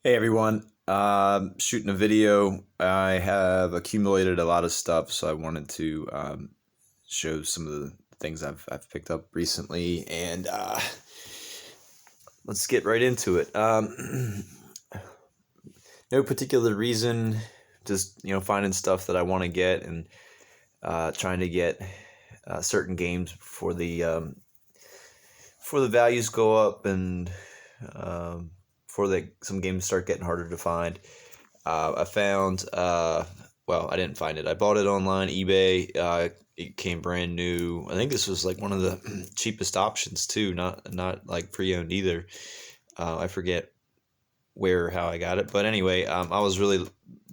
Hey everyone, shooting a video. I have accumulated a lot of stuff, so I wanted to show some of the things I've picked up recently, and let's get right into it. No particular reason, just finding stuff that I want to get and trying to get certain games before the values go up and um, before some games start getting harder to find. I found, well, I didn't find it. I bought it online, eBay. It came brand new. I think this was like one of the cheapest options too. Not like pre-owned either. I forget where or how I got it, but anyway, I was really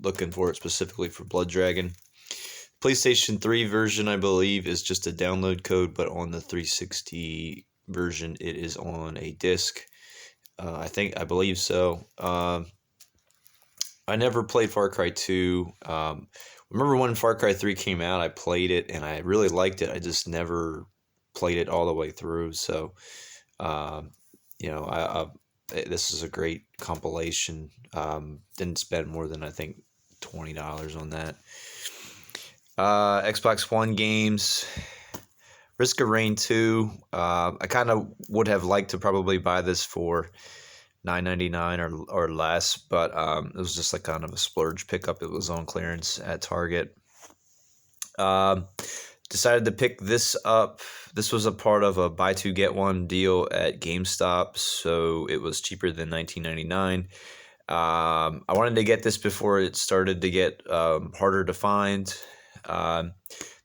looking for it specifically for Blood Dragon. PlayStation 3 version, I believe, is just a download code, but on the 360 version, it is on a disc. I believe so. I never played Far Cry 2. Remember when Far Cry 3 came out, I played it and I really liked it. I just never played it all the way through. So, um, this is a great compilation. Didn't spend more than I think $20 on that. Xbox One games. Risk of Rain 2. I kind of would have liked to probably buy this for $9.99 or less, but it was just like kind of a splurge pickup. It was on clearance at Target. Um, Decided to pick this up. This was a part of a buy two get one deal at GameStop, so it was cheaper than $19.99. I wanted to get this before it started to get harder to find. Um,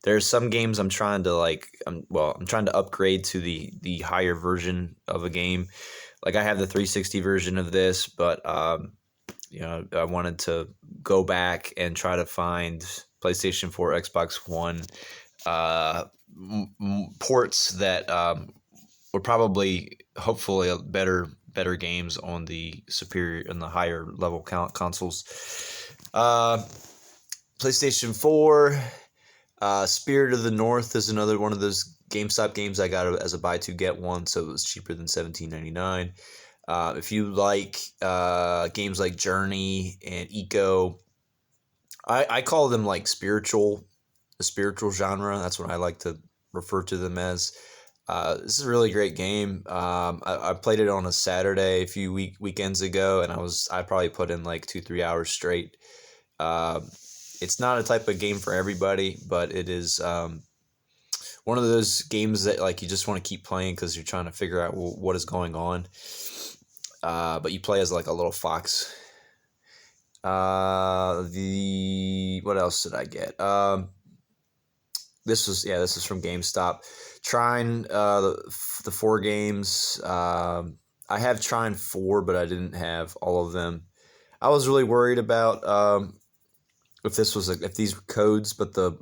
there's some games I'm trying to I'm trying to upgrade to the higher version of a game. Like I have the 360 version of this, but I wanted to go back and try to find PlayStation 4, Xbox One ports that were probably hopefully better games on the higher level consoles. Uh, PlayStation 4, Spirit of the North is another one of those GameStop games I got as a buy two get one, so it was cheaper than $17.99. If you like games like Journey and Eco, I call them like the spiritual genre. That's what I like to refer to them as. This is a really great game. I played it on a Saturday a few weekends ago, and I probably put in like 2-3 hours straight. Uh, it's not a type of game for everybody, but it is one of those games that like you just want to keep playing because you're trying to figure out what is going on. But you play as like a little fox. The what else did I get? This is from GameStop. Trine, the four games. I have Trine 4, but I didn't have all of them. I was really worried about if these were codes, but the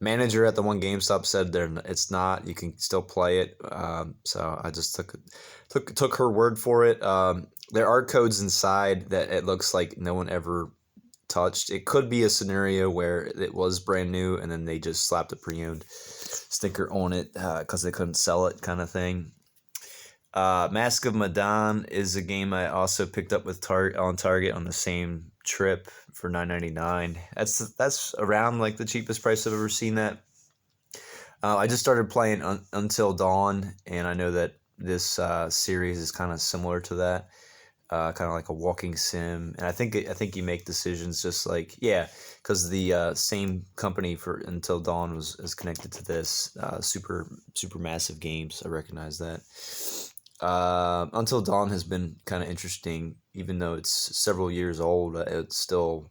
manager at the one GameStop said it's not. You can still play it. So I just took her word for it. There are codes inside that it looks like no one ever touched. It could be a scenario where it was brand new and then they just slapped a pre-owned sticker on it because they couldn't sell it, kind of thing. Mask of Madan is a game I also picked up on Target on the same trip for $9.99. That's around like the cheapest price I've ever seen that. I just started playing Until Dawn, and I know that this series is kind of similar to that, kind of like a walking sim. And I think you make decisions just like because the same company for Until Dawn is connected to this super massive games. I recognize that. Until Dawn has been kind of interesting, even though it's several years old. It's still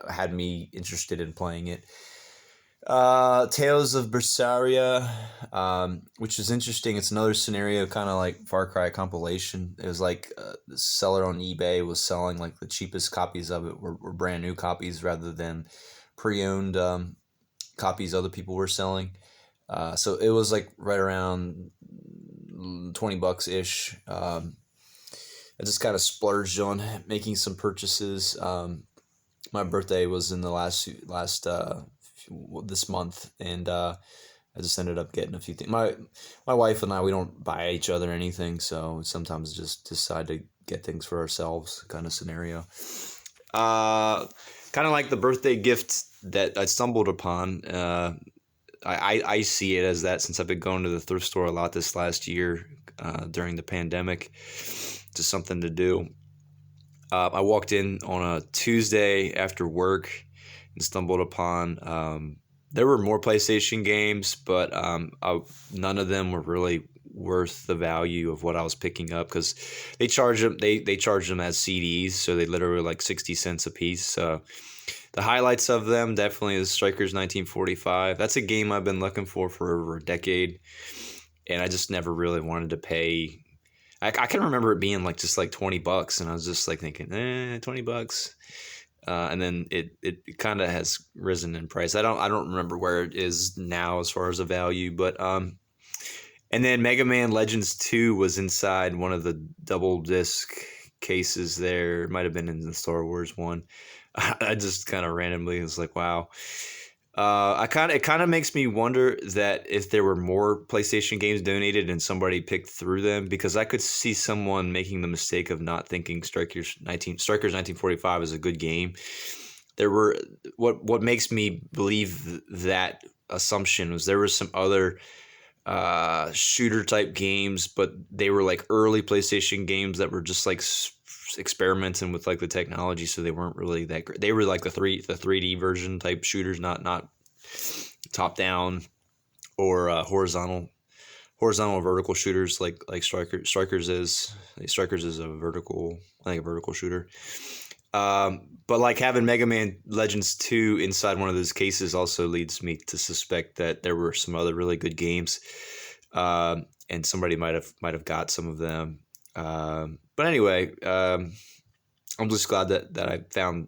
had me interested in playing it. Tales of Berseria, which is interesting. It's another scenario, kind of like Far Cry compilation. It was like the seller on eBay was selling like the cheapest copies of it were brand new copies rather than pre-owned copies other people were selling. So it was like right around $20 ish. I just kind of splurged on making some purchases. My birthday was in the last this month, and I just ended up getting a few things. My wife and I, we don't buy each other anything, so sometimes just decide to get things for ourselves, kind of scenario. Uh, Kind of like the birthday gift that I stumbled upon. I see it as that since I've been going to the thrift store a lot this last year during the pandemic. Just something to do. I walked in on a Tuesday after work and stumbled upon. There were more PlayStation games, but none of them were really worth the value of what I was picking up because they charge them. They charge them as CDs, so they literally like 60 cents a piece. So the highlights of them definitely is Strikers 1945. That's a game I've been looking for over a decade, and I just never really wanted to pay. I can remember it being like just like $20, and I was just like thinking, $20. And then it kind of has risen in price. I don't remember where it is now as far as the value, but and then Mega Man Legends 2 was inside one of the double disc cases there. It might have been in the Star Wars one. I just kind of randomly was like, wow. It kind of makes me wonder that if there were more PlayStation games donated and somebody picked through them, because I could see someone making the mistake of not thinking Strikers 1945 is a good game. There were what makes me believe that assumption was there were some other shooter type games, but they were like early PlayStation games that were just like experimenting with like the technology, so they weren't really that great. They were like the 3D version type shooters, not top down or horizontal or vertical shooters like Strikers is. Strikers is a vertical, I think, a vertical shooter. But like having Mega Man Legends 2 inside one of those cases also leads me to suspect that there were some other really good games, and somebody might have got some of them. But anyway, I'm just glad that I found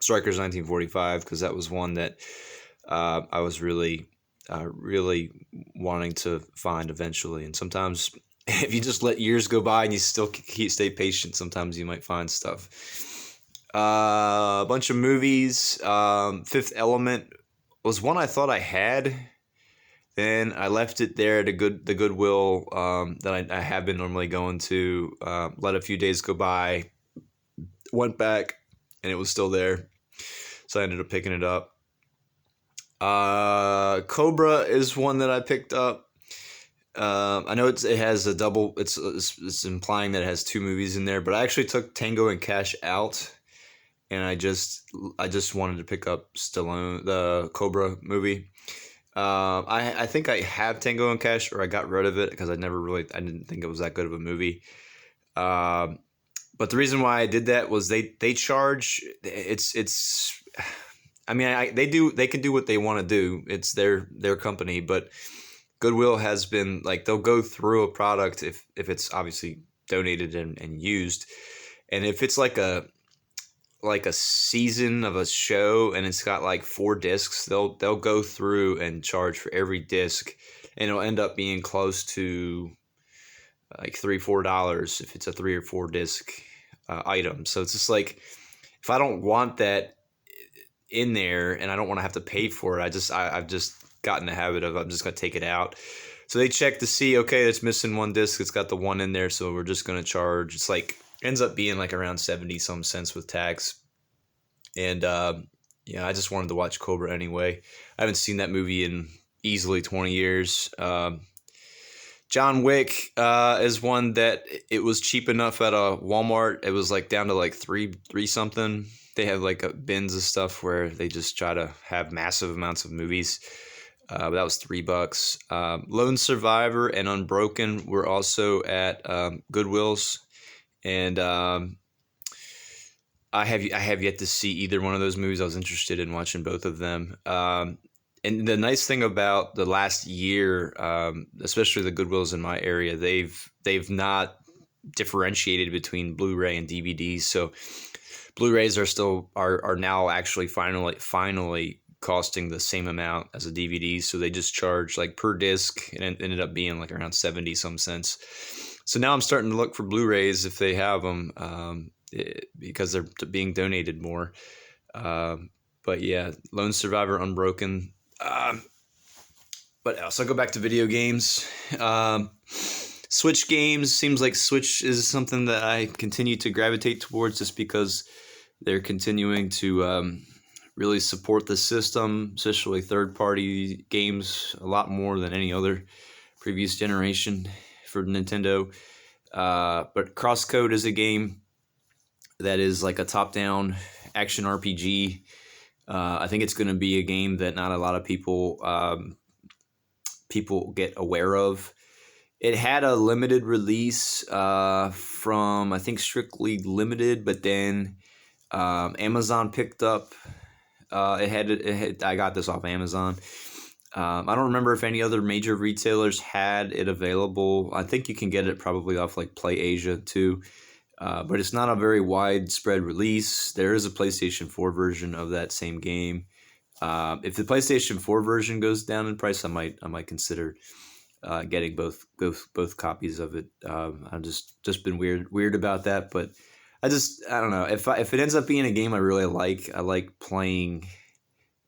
Strikers 1945 because that was one that I was really wanting to find eventually. And sometimes if you just let years go by and you still stay patient, sometimes you might find stuff. A bunch of movies. Fifth Element was one I thought I had. Then I left it there at the Goodwill that I have been normally going to. Let a few days go by. Went back, and it was still there. So I ended up picking it up. Cobra is one that I picked up. I know it has a double. It's implying that it has two movies in there, but I actually took Tango and Cash out, and I just wanted to pick up Stallone, the Cobra movie. I think I have Tango and Cash, or I got rid of it because I didn't think it was that good of a movie. But the reason why I did that was they charge. I mean, they can do what they want to do. It's their company, but Goodwill has been like they'll go through a product if it's obviously donated and used, and if it's like a season of a show and it's got like 4 discs, they'll go through and charge for every disc, and it'll end up being close to like $3-4 if it's a 3 or 4 disc item. So it's just like if I don't want that in there and I don't want to have to pay for it, I've just gotten the habit of I'm just gonna take it out. So they check to see, okay, it's missing 1 disc, it's got the 1 in there, so we're just gonna charge. It's like ends up being like around 70 some cents with tax. And I just wanted to watch Cobra anyway. I haven't seen that movie in easily 20 years. John Wick is one that it was cheap enough at a Walmart. It was like down to like three something. They have like bins of stuff where they just try to have massive amounts of movies. But that was $3. Lone Survivor and Unbroken were also at Goodwill's, and I have yet to see either one of those movies. I was interested in watching both of them. And the nice thing about the last year, especially the Goodwills in my area, they've not differentiated between Blu-ray and DVDs. So Blu-rays are now actually finally costing the same amount as a DVD. So they just charge like per disc, and it ended up being like around 70 some cents. So now I'm starting to look for Blu-rays if they have them, because they're being donated more. But yeah, Lone Survivor, Unbroken. So go back to video games. Switch games, seems like Switch is something that I continue to gravitate towards just because they're continuing to really support the system, especially third-party games, a lot more than any other previous generation for Nintendo. But Crosscode is a game that is like a top-down action RPG. I think it's going to be a game that not a lot of people get aware of. It had a limited release from, I think, Strictly Limited, but then Amazon picked up. I got this off Amazon. I don't remember if any other major retailers had it available. I think you can get it probably off like PlayAsia too. But it's not a very widespread release. There is a PlayStation 4 version of that same game. If the PlayStation 4 version goes down in price, I might consider getting both copies of it. I've just been weird about that, but I don't know if it ends up being a game I really like. I like playing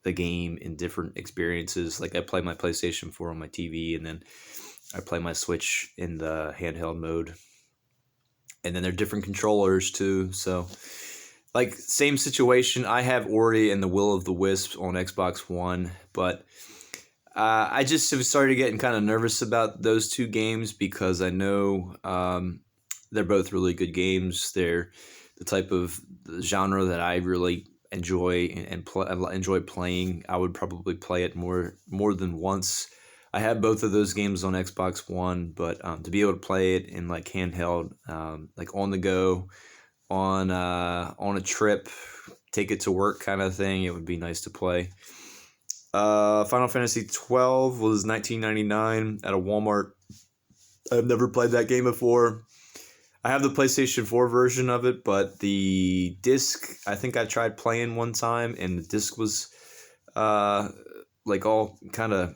the game in different experiences. Like I play my PlayStation 4 on my TV, and then I play my Switch in the handheld mode. And then they're different controllers too. So, like, same situation. I have Ori and the Will of the Wisps on Xbox One, but I just have started getting kind of nervous about those two games because I know they're both really good games. They're the type of genre that I really enjoy and enjoy playing. I would probably play it more than once. I have both of those games on Xbox One, but to be able to play it in like handheld, like on the go, on a trip, take it to work kind of thing, it would be nice to play. Final Fantasy 12 was $19.99 at a Walmart. I've never played that game before. I have the PlayStation 4 version of it, but the disc, I think I tried playing one time, and the disc was like all kind of...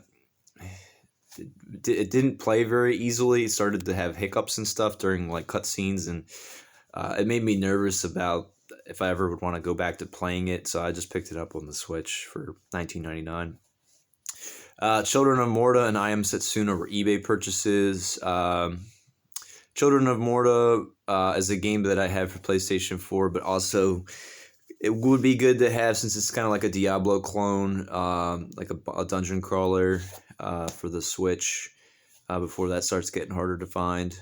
It didn't play very easily. It started to have hiccups and stuff during like cutscenes, and it made me nervous about if I ever would want to go back to playing it. So I just picked it up on the Switch for $19.99. Children of Morta and I Am Setsuna were eBay purchases. Children of Morta is a game that I have for PlayStation 4, but also it would be good to have, since it's kind of like a Diablo clone, like a dungeon crawler for the Switch before that starts getting harder to find.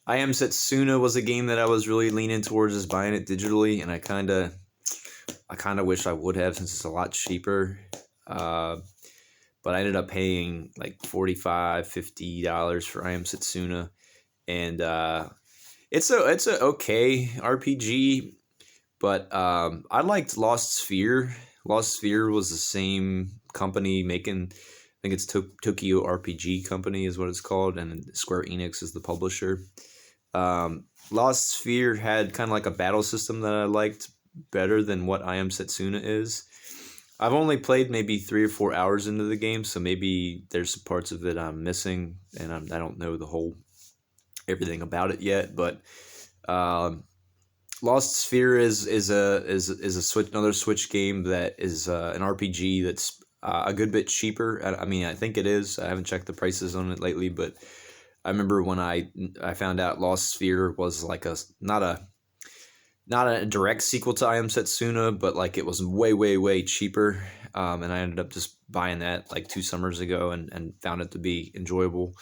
I Am Setsuna was a game that I was really leaning towards just buying it digitally, and I kind of wish I would have, since it's a lot cheaper. But I ended up paying like $45-$50 for I Am Setsuna, and it's a okay RPG. But I liked Lost Sphere. Lost Sphere was the same company making, I think it's Tokyo RPG Company is what it's called, and Square Enix is the publisher. Lost Sphere had kind of like a battle system that I liked better than what I Am Setsuna is. I've only played maybe 3 or 4 hours into the game, so maybe there's some parts of it I'm missing, and I don't know everything about it yet. But Lost Sphere is another Switch game that is an RPG that's a good bit cheaper. I mean, I think it is. I haven't checked the prices on it lately, but I remember when I found out Lost Sphere was like not a direct sequel to I Am Setsuna, but like it was way cheaper. And I ended up just buying that like 2 summers ago and found it to be enjoyable.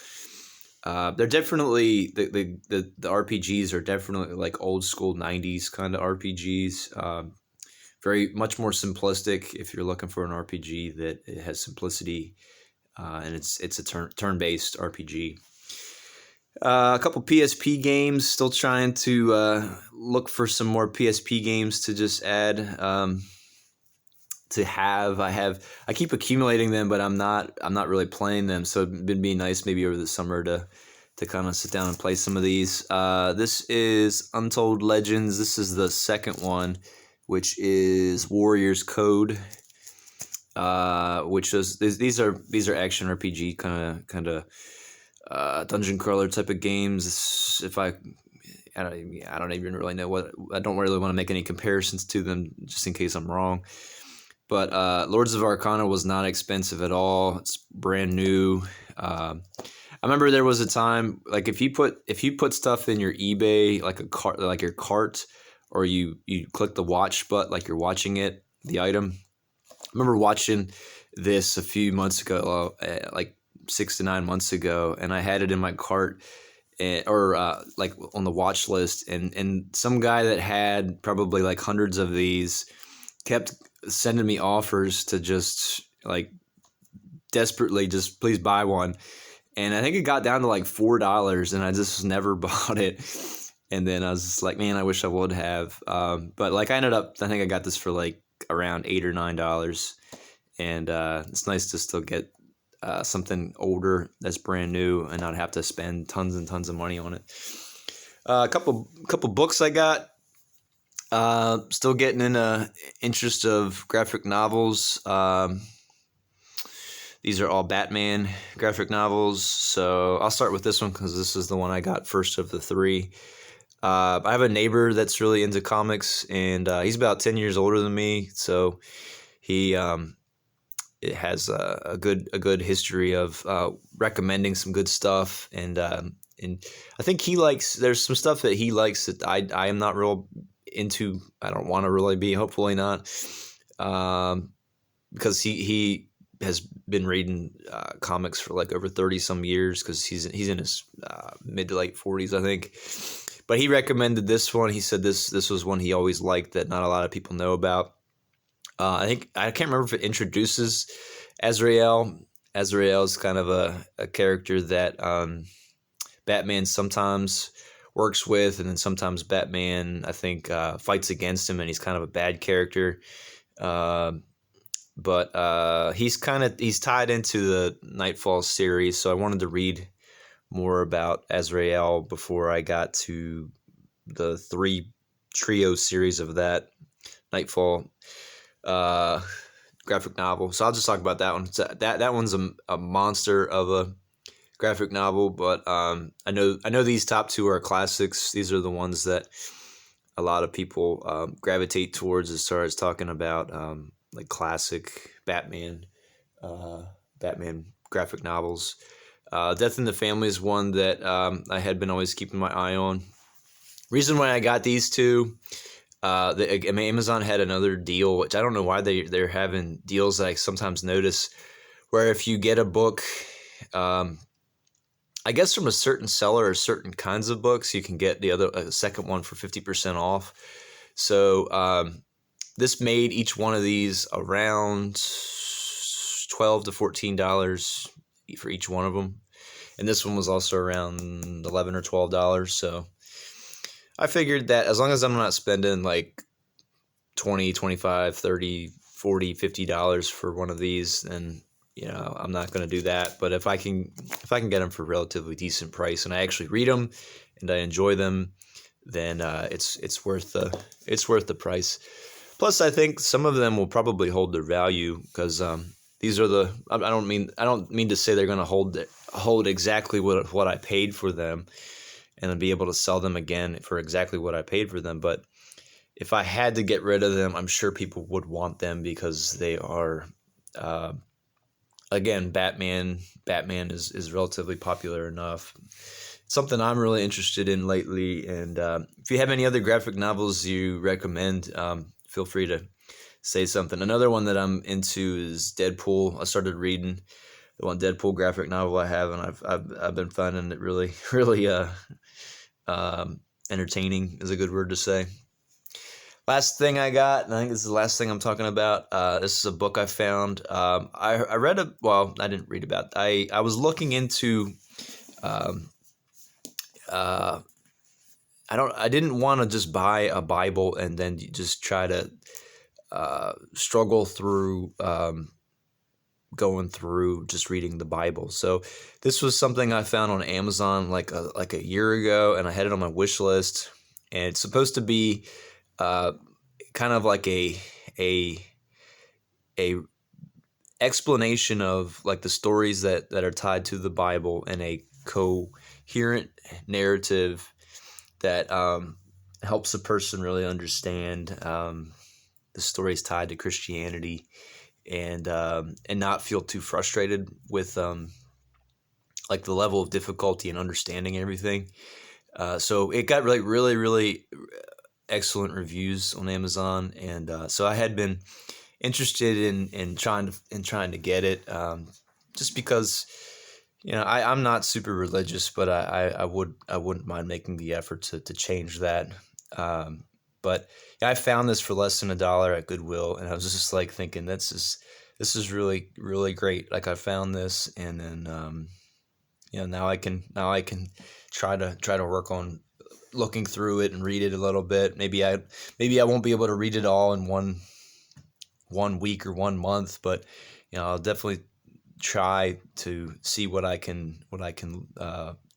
They're definitely the RPGs are definitely like old school 90s kind of RPGs. Very much more simplistic if you're looking for an RPG that it has simplicity, and it's a turn-based RPG. A couple PSP games. Still trying to look for some more PSP games to just add. To have, I keep accumulating them, but I'm not really playing them. So it'd be nice maybe over the summer to kind of sit down and play some of these. This is Untold Legends. This is the second one, which is Warriors Code. Which is these are action RPG kind of dungeon crawler type of games. I don't even really know I don't really want to make any comparisons to them just in case I'm wrong. But Lords of Arcana was not expensive at all. It's brand new. I remember there was a time like if you put stuff in your eBay like a cart like your cart, or you click the watch button like you're watching it the item. I remember watching this a few months ago, like 6 to 9 months ago, and I had it in my cart, or like on the watch list, and some guy that had probably like hundreds of these kept sending me offers to just like desperately just please buy one. And I think it got down to like $4, and I just never bought it. And then I was just like, man, I wish I would have. But like I ended up, I think I got this for like around $8 or $9, and it's nice to still get something older that's brand new and not have to spend tons and tons of money on it. A couple books I got. Still getting in interest of graphic novels. These are all Batman graphic novels. So I'll start with this one because this is the one I got first of the three. I have a neighbor that's really into comics, and he's about 10 years older than me. So he it has a good history of recommending some good stuff, and I think he likes. There's some stuff that he likes that I am not real into. I don't want to really be. Hopefully not, because he has been reading comics for like over 30 some years, because he's in his mid to late 40s, I think. But he recommended this one. He said this was one he always liked that not a lot of people know about. I can't remember if it introduces Azrael. Azrael is kind of a character that Batman sometimes works with, and then sometimes Batman, I think, fights against him, and he's kind of a bad character. But he's tied into the Nightfall series, so I wanted to read more about Azrael before I got to the 3 trio series of that Nightfall graphic novel. So I'll just talk about that one. So that one's a monster of a graphic novel, but I know these top 2 are classics. These are the ones that a lot of people gravitate towards as far as talking about like classic Batman graphic novels. Death in the Family is one that I had been always keeping my eye on. Reason why I got these 2, Amazon had another deal, which I don't know why they're having deals that I sometimes notice, where if you get a book, I guess from a certain seller or certain kinds of books, you can get a second one for 50% off. So this made each one of these around $12 to $14 for each one of them. And this one was also around $11 or $12. So I figured that as long as I'm not spending like $20, $25, $30, $40, $50 for one of these, then I'm not going to do that. But if I can get them for a relatively decent price, and I actually read them and I enjoy them, then it's worth the price. Plus, I think some of them will probably hold their value, because these are I don't mean to say they're going to hold exactly what I paid for them, and then be able to sell them again for exactly what I paid for them. But if I had to get rid of them, I'm sure people would want them, because they are, again, Batman is relatively popular enough. Something I'm really interested in lately. And if you have any other graphic novels you recommend, feel free to say something. Another one that I'm into is Deadpool. I started reading the one Deadpool graphic novel I have, and I've been finding it really entertaining is a good word to say. Last thing I got, and I think this is the last thing I'm talking about. This is a book I found. I read I didn't read about. I was looking into. I didn't want to just buy a Bible and then just try to struggle through going through just reading the Bible. So this was something I found on Amazon like a year ago, and I had it on my wish list. And it's supposed to be kind of like a explanation of like the stories that are tied to the Bible in a coherent narrative that helps a person really understand the story is tied to Christianity, and not feel too frustrated with like the level of difficulty and understanding everything. So it got really, really, really excellent reviews on Amazon, and so I had been interested in trying to get it, just because I'm not super religious, but I wouldn't mind making the effort to change that. But yeah, I found this for less than $1 at Goodwill, and I was just like thinking, this is really, really great. Like, I found this, and then now I can try to work on looking through it and read it a little bit. Maybe I won't be able to read it all in one week or 1 month, but I'll definitely try to see what I can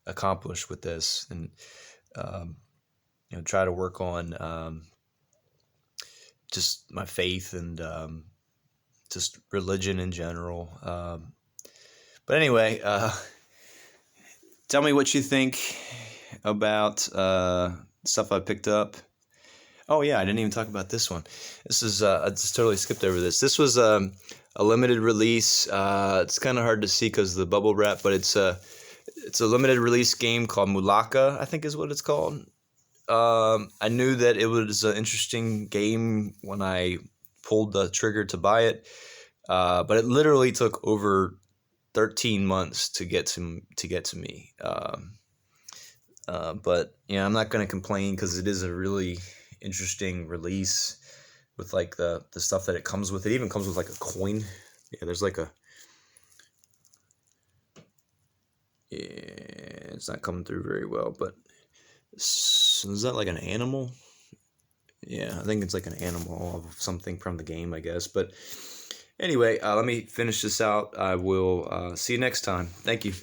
accomplish with this, and um, try to work on just my faith, and just religion in general. But anyway, tell me what you think about stuff I picked up. Oh yeah, I didn't even talk about this one. This is I just totally skipped over this. This was a limited release. It's kind of hard to see because of the bubble wrap, but it's a limited release game called Mulaka, I think is what it's called. I knew that it was an interesting game when I pulled the trigger to buy it, but it literally took over 13 months to get to me. But I'm not going to complain because it is a really interesting release with like the stuff that it comes with. It even comes with like a coin. Yeah, there's like it's not coming through very well, but is that like an animal? Yeah, I think it's like an animal of something from the game, I guess. But anyway, let me finish this out. I will see you next time. Thank you.